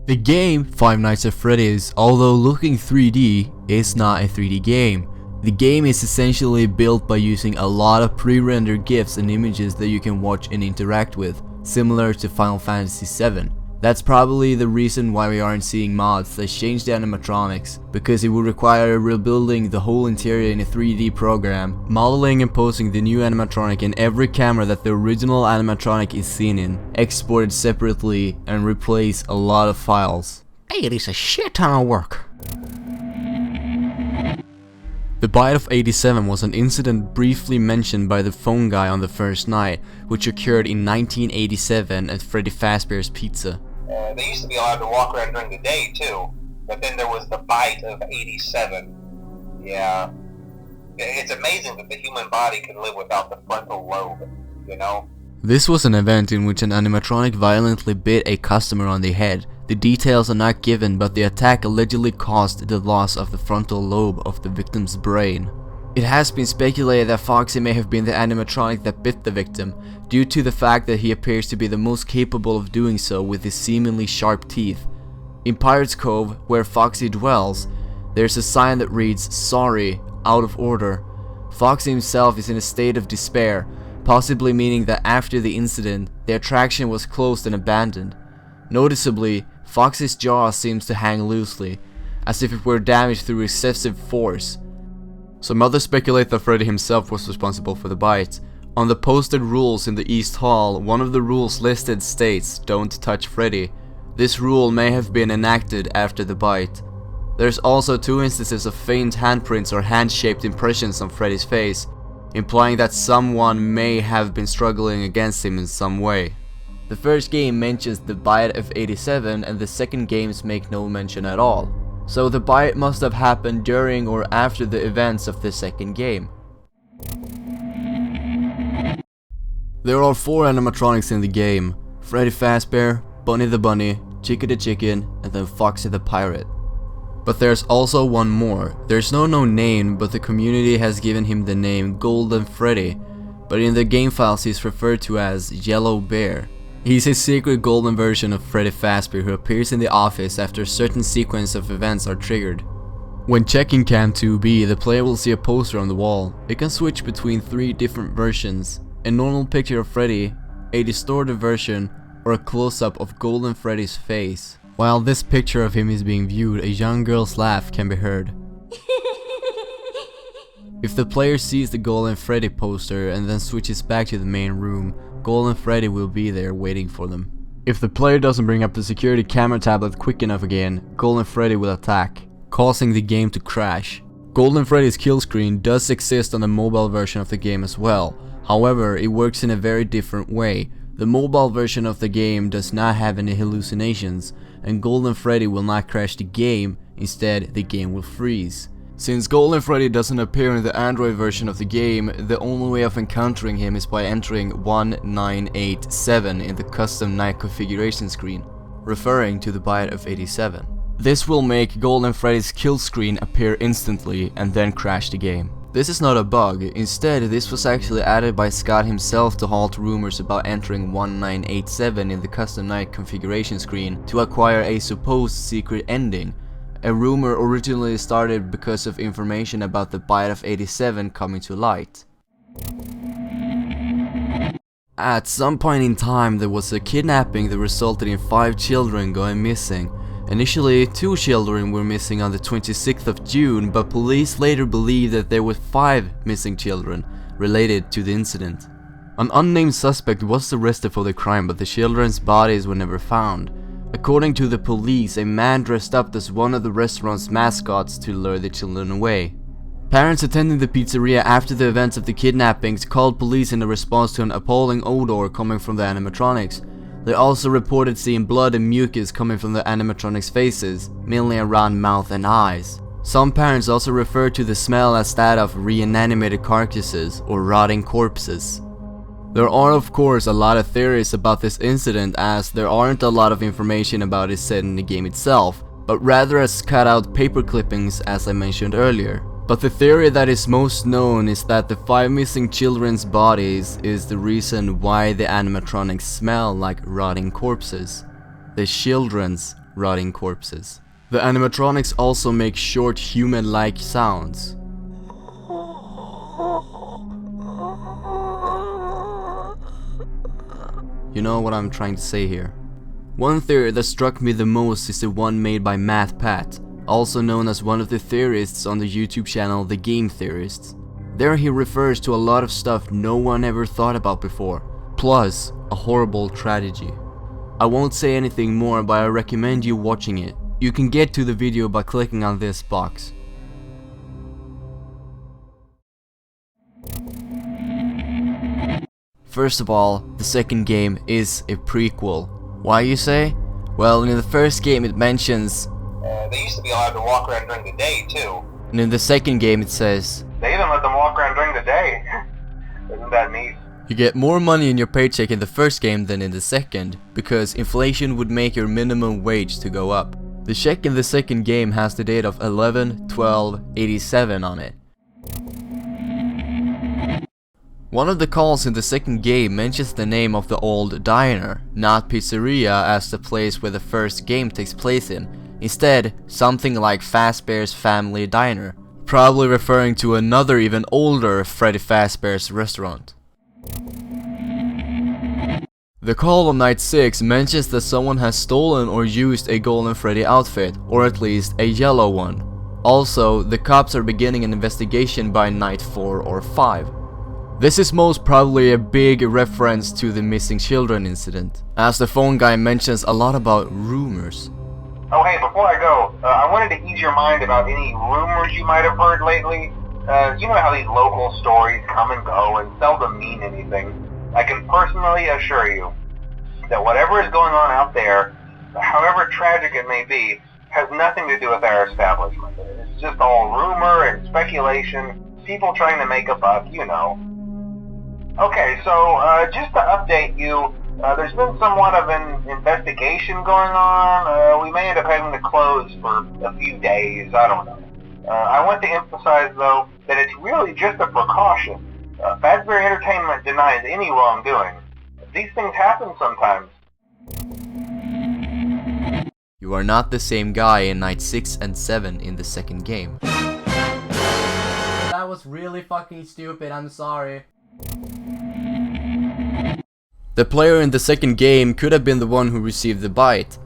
The game Five Nights at Freddy's, although looking 3D, is not a 3D game. The game is essentially built by using a lot of pre-rendered GIFs and images that you can watch and interact with, similar to Final Fantasy VII. That's probably the reason why we aren't seeing mods that change the animatronics, because it would require rebuilding the whole interior in a 3D program, modeling and posing the new animatronic in every camera that the original animatronic is seen in, exported separately, and replace a lot of files. It is a shit ton of work. The bite of 87 was an incident briefly mentioned by the phone guy on the first night, which occurred in 1987 at Freddy Fazbear's Pizza. They used to be allowed to walk around during the day too, but then there was the bite of 87. Yeah. It's amazing that the human body can live without the frontal lobe, you know? This was an event in which an animatronic violently bit a customer on the head. The details are not given, but the attack allegedly caused the loss of the frontal lobe of the victim's brain. It has been speculated that Foxy may have been the animatronic that bit the victim, due to the fact that he appears to be the most capable of doing so with his seemingly sharp teeth. In Pirate's Cove, where Foxy dwells, there's a sign that reads, "Sorry, out of order." Foxy himself is in a state of despair, possibly meaning that after the incident, the attraction was closed and abandoned. Noticeably, Foxy's jaw seems to hang loosely, as if it were damaged through excessive force. Some others speculate that Freddy himself was responsible for the bite. On the posted rules in the East Hall, one of the rules listed states, "Don't touch Freddy." This rule may have been enacted after the bite. There's also 2 instances of faint handprints or hand-shaped impressions on Freddy's face, implying that someone may have been struggling against him in some way. The first game mentions the bite of 87 and the second games make no mention at all. So the bite must have happened during or after the events of the second game. There are 4 animatronics in the game: Freddy Fazbear, Bunny the Bunny, Chicky the Chicken, and then Foxy the Pirate. But there's also one more. There's no known name, but the community has given him the name Golden Freddy, but in the game files he's referred to as Yellow Bear. He's a secret golden version of Freddy Fazbear who appears in the office after a certain sequence of events are triggered. When checking Cam 2B, the player will see a poster on the wall. It can switch between 3 different versions: a normal picture of Freddy, a distorted version, or a close-up of Golden Freddy's face. While this picture of him is being viewed, a young girl's laugh can be heard. If the player sees the Golden Freddy poster and then switches back to the main room, Golden Freddy will be there waiting for them. If the player doesn't bring up the security camera tablet quick enough again, Golden Freddy will attack, causing the game to crash. Golden Freddy's kill screen does exist on the mobile version of the game as well. However, it works in a very different way. The mobile version of the game does not have any hallucinations, and Golden Freddy will not crash the game, instead the game will freeze. Since Golden Freddy doesn't appear in the Android version of the game, the only way of encountering him is by entering 1987 in the custom night configuration screen, referring to the bite of 87. This will make Golden Freddy's kill screen appear instantly and then crash the game. This is not a bug, instead this was actually added by Scott himself to halt rumors about entering 1987 in the custom night configuration screen to acquire a supposed secret ending. A rumor originally started because of information about the bite of 87 coming to light. At some point in time there was a kidnapping that resulted in 5 children going missing. Initially, 2 children were missing on the 26th of June, but police later believed that there were 5 missing children related to the incident. An unnamed suspect was arrested for the crime, but the children's bodies were never found. According to the police, a man dressed up as one of the restaurant's mascots to lure the children away. Parents attending the pizzeria after the events of the kidnappings called police in a response to an appalling odor coming from the animatronics. They also reported seeing blood and mucus coming from the animatronics' faces, mainly around mouth and eyes. Some parents also referred to the smell as that of reanimated carcasses or rotting corpses. There are of course a lot of theories about this incident, as there aren't a lot of information about it said in the game itself, but rather as cut out paper clippings as I mentioned earlier. But the theory that is most known is that the 5 missing children's bodies is the reason why the animatronics smell like rotting corpses. The children's rotting corpses. The animatronics also make short human-like sounds. You know what I'm trying to say here. One theory that struck me the most is the one made by MathPat, also known as one of the theorists on the YouTube channel The Game Theorists. There he refers to a lot of stuff no one ever thought about before, plus a horrible tragedy. I won't say anything more, but I recommend you watching it. You can get to the video by clicking on this box. First of all, the second game is a prequel. Why, you say? Well, in the first game it mentions... they used to be allowed to walk around during the day, too. And in the second game it says... They even let them walk around during the day. Isn't that neat? You get more money in your paycheck in the first game than in the second, because inflation would make your minimum wage to go up. The check in the second game has the date of 11/12/87 on it. One of the calls in the second game mentions the name of the old diner, not pizzeria as the place where the first game takes place in. Instead, something like Fazbear's Family Diner, probably referring to another even older Freddy Fazbear's restaurant. The call on night 6 mentions that someone has stolen or used a Golden Freddy outfit, or at least a yellow one. Also, the cops are beginning an investigation by night 4 or 5. This is most probably a big reference to the missing children incident, as the phone guy mentions a lot about rumors. Oh hey, before I go, I wanted to ease your mind about any rumors you might have heard lately. You know how these local stories come and go and seldom mean anything. I can personally assure you that whatever is going on out there, however tragic it may be, has nothing to do with our establishment. It's just all rumor and speculation, people trying to make a buck, you know. Okay, so just to update you, there's been somewhat of an investigation going on. We may end up having to close for a few days, I don't know. I want to emphasize, though, that it's really just a precaution. Fazbear Entertainment denies any wrongdoing. These things happen sometimes. You are not the same guy in night 6 and 7 in the second game. That was really fucking stupid, I'm sorry. The player in the second game could have been the one who received the bite.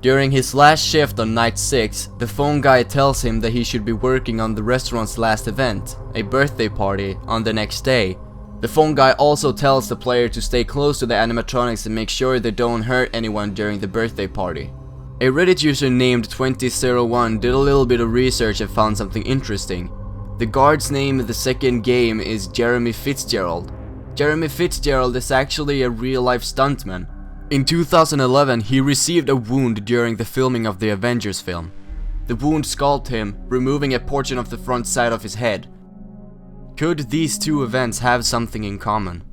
During his last shift on night 6, the phone guy tells him that he should be working on the restaurant's last event, a birthday party, on the next day. The phone guy also tells the player to stay close to the animatronics and make sure they don't hurt anyone during the birthday party. A Reddit user named 2001 did a little bit of research and found something interesting. The guard's name in the second game is Jeremy Fitzgerald. Jeremy Fitzgerald is actually a real-life stuntman. In 2011, he received a wound during the filming of the Avengers film. The wound scalded him, removing a portion of the front side of his head. Could these two events have something in common?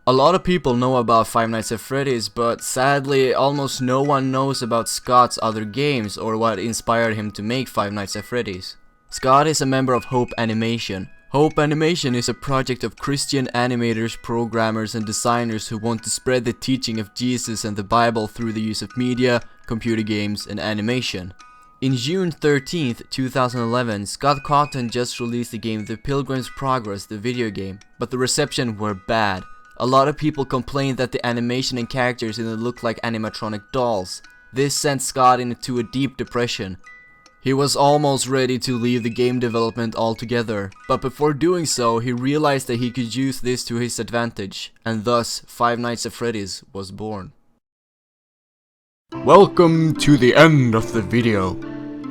A lot of people know about Five Nights at Freddy's, but sadly almost no one knows about Scott's other games or what inspired him to make Five Nights at Freddy's. Scott is a member of Hope Animation. Hope Animation is a project of Christian animators, programmers and designers who want to spread the teaching of Jesus and the Bible through the use of media, computer games and animation. In June 13th, 2011, Scott Cawthon just released the game The Pilgrim's Progress, the video game, but the reception were bad. A lot of people complained that the animation and characters didn't look like animatronic dolls. This sent Scott into a deep depression. He was almost ready to leave the game development altogether, but before doing so, he realized that he could use this to his advantage, and thus Five Nights at Freddy's was born. Welcome to the end of the video.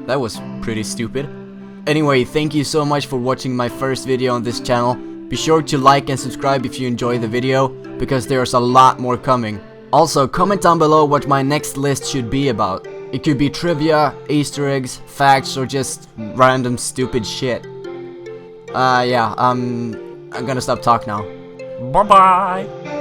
That was pretty stupid. Anyway, thank you so much for watching my first video on this channel. Be sure to like and subscribe if you enjoy the video, because there's a lot more coming. Also, comment down below what my next list should be about. It could be trivia, Easter eggs, facts, or just random stupid shit. I'm gonna stop talking now. Bye bye!